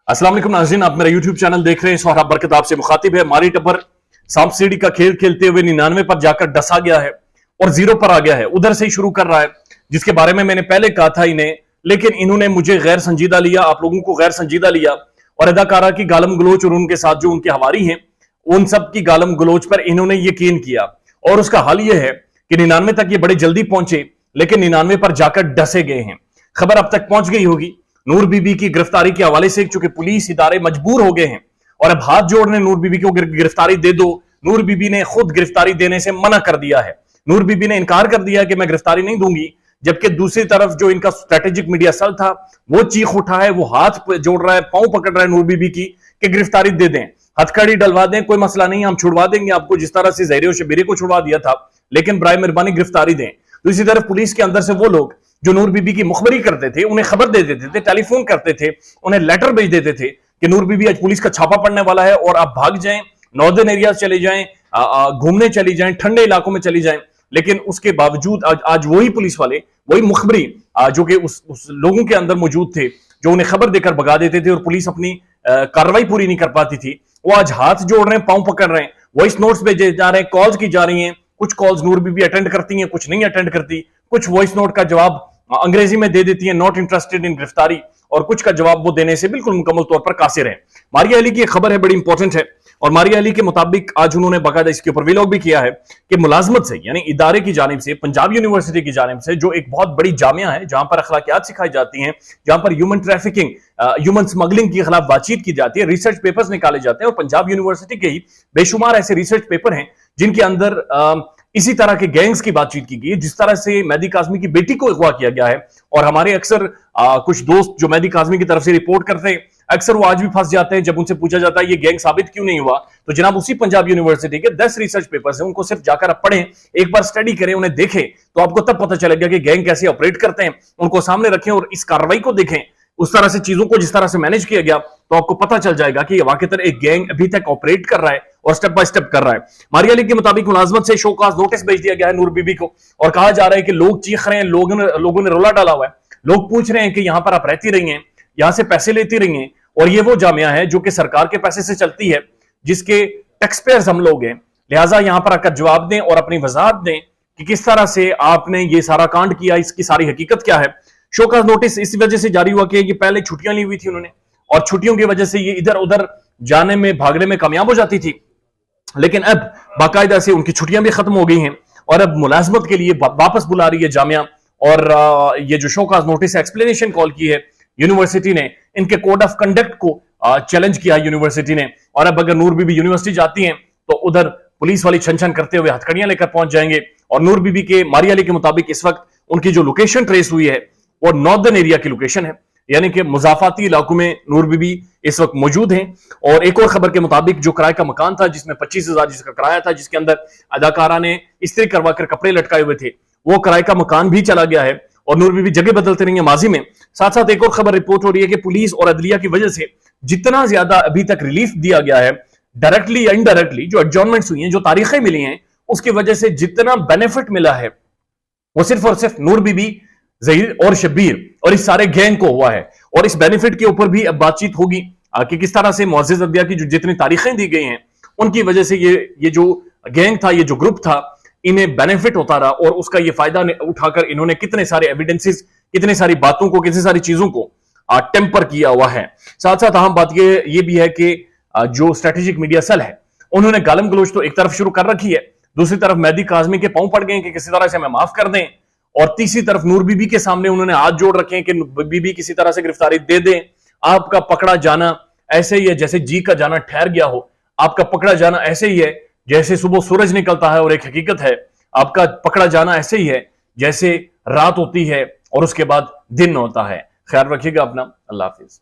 अस्सलाम वालेकुम नाज़रीन, आप मेरा यूट्यूब चैनल देख रहे हैं। सोहराब बरकत आपसे मुखातिब है। मारी टब्बर सांप सीढ़ी का खेल खेलते हुए 99 पर जाकर डसा गया है और जीरो पर आ गया है। उधर से ही शुरू कर रहा है, जिसके बारे में मैंने पहले कहा था इन्हें, लेकिन इन्होंने मुझे गैर संजीदा लिया, आप लोगों को गैर संजीदा लिया और अदाकारा की गालम गलोच और उनके साथ जो उनके हवारी हैं उन सब की गालम गलोच पर इन्होंने यकीन किया। और उसका हाल यह है कि 99 तक ये बड़े जल्दी पहुंचे, लेकिन 99 पर जाकर डसे गए हैं। खबर अब तक पहुंच गई होगी नूर बीबी की गिरफ्तारी के हवाले से, चूंकि पुलिस इदारे मजबूर हो गए हैं और अब हाथ जोड़ने नूर बीबी को गिरफ्तारी दे दो। नूर बीबी ने खुद गिरफ्तारी देने से मना कर दिया है। नूर बीबी ने इनकार कर दिया कि मैं गिरफ्तारी नहीं दूंगी, जबकि दूसरी तरफ जो इनका स्ट्रेटेजिक मीडिया सेल था वो चीख उठा है, वो हाथ जोड़ रहा है, पांव पकड़ रहा है नूर बीबी की कि गिरफ्तारी दे दें, हथकड़ी डलवा दें, कोई मसला नहीं, हम छुड़वा देंगे आपको, जिस तरह से ज़हीर और शबीरी को छुड़वा दिया था, लेकिन बराए मेहरबानी गिरफ्तारी दें। दूसरी तरफ पुलिस के अंदर से वो लोग जो नूर बीबी की मुखबरी करते थे, उन्हें खबर दे देते थे, टेलीफोन करते थे, उन्हें लेटर भेज देते थे कि नूर बीबी आज पुलिस का छापा पड़ने वाला है और आप भाग जाएं, नॉर्दर्न एरिया चले जाएं, घूमने चली जाएं, ठंडे इलाकों में चली जाएं। लेकिन उसके बावजूद आज वही पुलिस वाले, वही मुखबरी जो कि उस लोगों के अंदर मौजूद थे, जो उन्हें खबर देकर भगा देते थे और पुलिस अपनी कार्रवाई पूरी नहीं कर पाती थी, वो आज हाथ जोड़ रहे हैं, पांव पकड़ रहे हैं, वॉइस नोट्स भेजे जा रहे हैं, कॉल्स की जा रही हैं। कुछ कॉल्स नूर बीबी अटेंड करती हैं, कुछ नहीं अटेंड करती, कुछ वॉइस नोट का जवाब अंग्रेजी में दे देती है, नॉट इंटरेस्टेड इन गिरफ्तारी, और कुछ का जवाब वो देने से बिल्कुल मुकम्मल तौर पर कासिर है। मारिया अली की एक खबर है, बड़ी इंपॉर्टेंट है, और मारिया अली के मुताबिक आज उन्होंने बाकायदा इसके ऊपर व्लॉग भी किया है कि मुलाजमत से, यानी इदारे की जानिब से, पंजाब यूनिवर्सिटी की जानिब से, जो एक बहुत बड़ी जामिया है जहां पर अखलाकियात सिखाई जाती हैं, जहां पर ह्यूमन ट्रैफिकिंग, ह्यूमन स्मगलिंग के खिलाफ बातचीत की जाती है, रिसर्च पेपर्स निकाले जाते हैं, और पंजाब यूनिवर्सिटी के ही बेशुमार ऐसे रिसर्च पेपर हैं जिनके अंदर इसी तरह के गैंग्स की बातचीत की गई, जिस तरह से मेहदी काज़मी की बेटी को अगवा किया गया है। और हमारे अक्सर कुछ दोस्त जो मेहदी काज़मी की तरफ से रिपोर्ट करते हैं, अक्सर वो आज भी फंस जाते हैं जब उनसे पूछा जाता है ये गैंग साबित क्यों नहीं हुआ। तो जनाब उसी पंजाब यूनिवर्सिटी के 10 रिसर्च पेपर्स हैं, उनको सिर्फ जाकर आप पढ़ें, एक बार स्टडी करें, उन्हें देखें, तो आपको तब पता चलेगा कि गैंग कैसे ऑपरेट करते हैं। उनको सामने रखें और इस कार्रवाई को देखें, उस तरह से चीजों को जिस तरह से मैनेज किया गया, तो आपको पता चल जाएगा कि वाकईतन एक गैंग अभी तक ऑपरेट कर रहा है और स्टेप बाय स्टेप कर रहा है। मारिया अली के मुताबिक मुलाजमत से शोकाज नोटिस भेज दिया गया है नूर बीबी को, और कहा जा रहा है कि लोग चीख रहे हैं, लोगों ने रोला डाला हुआ है, लोग पूछ रहे हैं कि यहां पर आप रहती रही हैं, यहां से पैसे लेती रही हैं, और ये वो जामिया है जो कि सरकार के पैसे से चलती है, जिसके टैक्स पेयर्स हम लोग हैं, लिहाजा यहां पर आकर जवाब दें और अपनी वजाहत दें कि किस तरह से आपने ये सारा कांड किया, इसकी सारी हकीकत क्या है। शोकाज नोटिस इस वजह से जारी हुआ कि ये पहले छुट्टियां ली हुई थी उन्होंने, और छुट्टियों की वजह से ये इधर उधर जाने में, भागने में कामयाब हो जाती थी, लेकिन अब बाकायदा से उनकी छुट्टियां भी खत्म हो गई हैं और अब मुलाजमत के लिए वापस बुला रही है जामिया। और ये जो शोकाज नोटिस एक्सप्लेनेशन कॉल की है यूनिवर्सिटी ने, इनके कोड ऑफ कंडक्ट को चैलेंज किया यूनिवर्सिटी ने, और अब अगर नूर बीबी यूनिवर्सिटी जाती हैं तो उधर पुलिस वाली छन छन करते हुए हथकड़ियां लेकर पहुंच जाएंगे। और नूर बीबी के, मारिया अली के मुताबिक इस वक्त उनकी जो लोकेशन ट्रेस हुई है वो नॉर्दर्न एरिया की लोकेशन है, यानी कि मुजाफाती इलाकों में नूर बीबी इस वक्त मौजूद हैं। और एक और खबर के मुताबिक जो किराए का मकान था जिसमें 25,000 जिसका किराया था, जिसके अंदर अदाकारा ने इस्त्री करवा कर कपड़े लटकाए हुए थे, वो किराए का मकान भी चला गया है और नूर बीबी जगह बदलते रही है माजी में। साथ साथ एक और खबर रिपोर्ट हो रही है कि पुलिस और अदलिया की वजह से जितना ज्यादा अभी तक रिलीफ दिया गया है, डायरेक्टली या इनडायरेक्टली जो एडजॉर्नमेंट्स हुई हैं, जो तारीखें मिली हैं, उसकी वजह से जितना बेनिफिट मिला है वो सिर्फ और सिर्फ नूर बीबी, ज़हीर और शबीर और इस सारे गैंग को हुआ है। और इस बेनिफिट के ऊपर भी अब बातचीत होगी कि किस तरह से मुअज़्ज़िज़ अदलिया की जो जितनी तारीखें दी गई हैं उनकी वजह से ये जो गैंग था, ये जो ग्रुप था, इन्हें बेनिफिट होता रहा, और उसका ये फायदा उठाकर इन्होंने कितने सारे एविडेंसेस, कितने सारी बातों को, कितनी सारी चीजों को टेम्पर किया हुआ है। साथ साथ अहम बात ये भी है कि जो स्ट्रेटेजिक मीडिया सेल है, उन्होंने गालम गलोच तो एक तरफ शुरू कर रखी है, दूसरी तरफ मेहदी काज़मी के पांव पड़ गए कि किसी तरह से हमें माफ कर दें, और तीसरी तरफ नूर बीबी के सामने उन्होंने हाथ जोड़ रखे हैं कि बीबी किसी तरह से गिरफ्तारी दे दें। आपका पकड़ा जाना ऐसे ही है जैसे जी का जाना ठहर गया हो, आपका पकड़ा जाना ऐसे ही है जैसे सुबह सूरज निकलता है और एक हकीकत है, आपका पकड़ा जाना ऐसे ही है जैसे रात होती है और उसके बाद दिन होता है। ख्याल रखिएगा अपना। अल्लाह हाफिज।